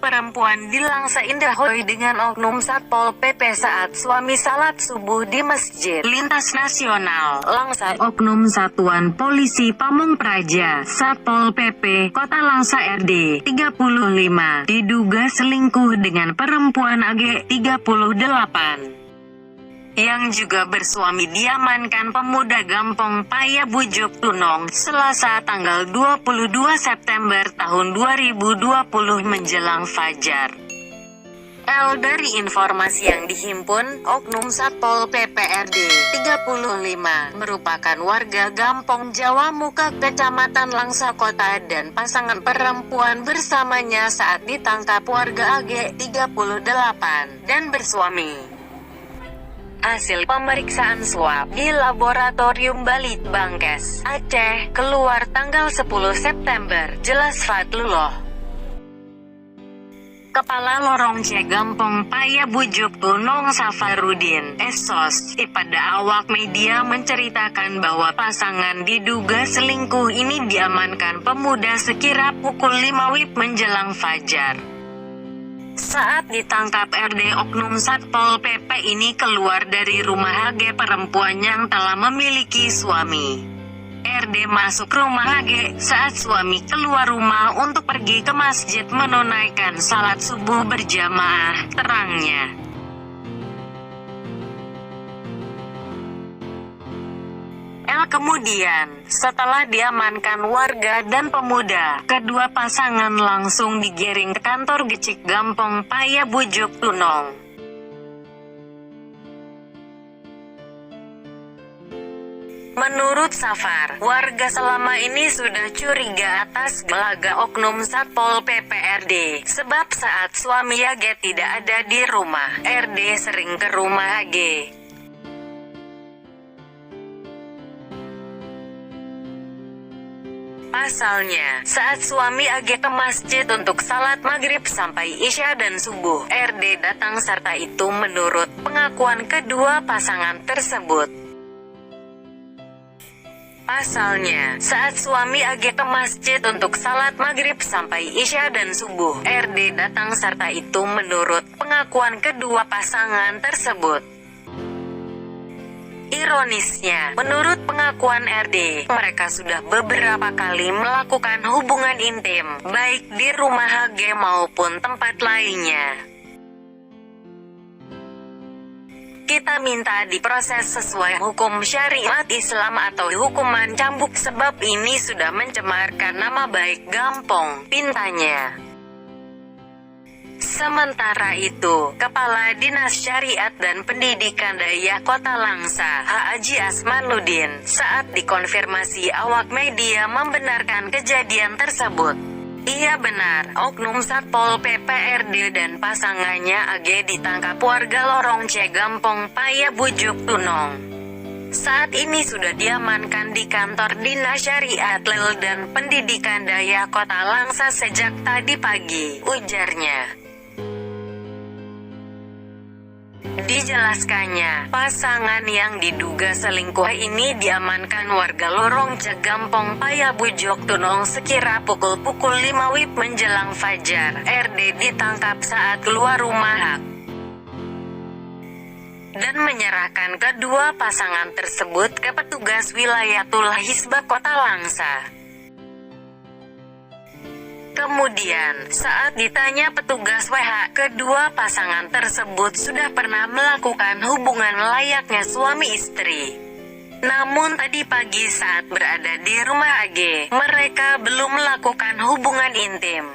Perempuan di Langsa Indrahoy dengan oknum Satpol PP saat suami salat subuh di Masjid Lintas Nasional Langsa. Oknum Satuan Polisi Pamong Praja, Satpol PP, Kota Langsa RD 35, diduga selingkuh dengan perempuan AG 38. Yang juga bersuami diamankan pemuda Gampong Paya Bujuk Tunong, Selasa tanggal 22 September tahun 2020 menjelang fajar. Dari informasi yang dihimpun, oknum Satpol PP RD 35 merupakan warga Gampong Jawa Muka, Kecamatan Langsa Kota, dan pasangan perempuan bersamanya saat ditangkap warga AG 38 dan bersuami. Hasil pemeriksaan swab di Laboratorium Balitbangkes, Aceh, keluar tanggal 10 September, jelas Fadlullah. Kepala Lorong C Gampong Paya Bujuk Tunong Safarudin, Esos, pada awak media menceritakan bahwa pasangan diduga selingkuh ini diamankan pemuda sekira pukul 5 WIB menjelang fajar. Saat ditangkap RD, oknum Satpol PP ini keluar dari rumah HG perempuan yang telah memiliki suami. RD masuk rumah HG saat suami keluar rumah untuk pergi ke masjid menunaikan salat subuh berjamaah, terangnya. Kemudian, setelah diamankan warga dan pemuda, kedua pasangan langsung digiring ke kantor Gecik Gampong Paya Bujuk Tunong. Menurut Safar, warga selama ini sudah curiga atas gelagat oknum Satpol PP RD, sebab saat suami AG tidak ada di rumah, RD sering ke rumah AG. Pasalnya, saat suami AG ke masjid untuk salat maghrib sampai isya dan subuh, RD datang serta itu menurut pengakuan kedua pasangan tersebut. Pasalnya, saat suami AG ke masjid untuk salat maghrib sampai isya dan subuh, RD datang serta itu menurut pengakuan kedua pasangan tersebut. Ironisnya, menurut pengakuan RD, mereka sudah beberapa kali melakukan hubungan intim, baik di rumah HG maupun tempat lainnya. Kita minta diproses sesuai hukum syariat Islam atau hukuman cambuk sebab ini sudah mencemarkan nama baik Gampong, pintanya. Sementara itu, Kepala Dinas Syariat dan Pendidikan Dayak Kota Langsa, Haji Asmanuddin, saat dikonfirmasi awak media membenarkan kejadian tersebut. Iya benar, oknum Satpol PP RD dan pasangannya AG ditangkap warga Lorong C Gampong Paya Bujuk Tunong. Saat ini sudah diamankan di kantor Dinas Syariat dan Pendidikan Dayak Kota Langsa sejak tadi pagi, ujarnya. Dijelaskannya, pasangan yang diduga selingkuh ini diamankan warga Lorong C Gampong Paya Bujuk Tunong sekira pukul 5 WIB menjelang fajar. RD ditangkap saat keluar rumah dan menyerahkan kedua pasangan tersebut ke petugas Wilayatul Hisbah Kota Langsa. Kemudian, saat ditanya petugas WH, kedua pasangan tersebut sudah pernah melakukan hubungan layaknya suami istri. Namun tadi pagi saat berada di rumah AG, mereka belum melakukan hubungan intim.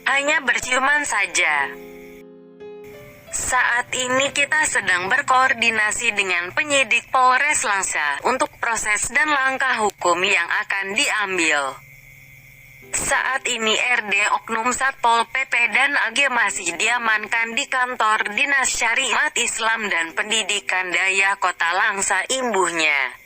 Hanya berciuman saja. Saat ini kita sedang berkoordinasi dengan penyidik Polres Langsa untuk proses dan langkah hukum yang akan diambil. Saat ini RD oknum Satpol PP dan AG masih diamankan di kantor Dinas Syariat Islam dan Pendidikan Dayak Kota Langsa, imbuhnya.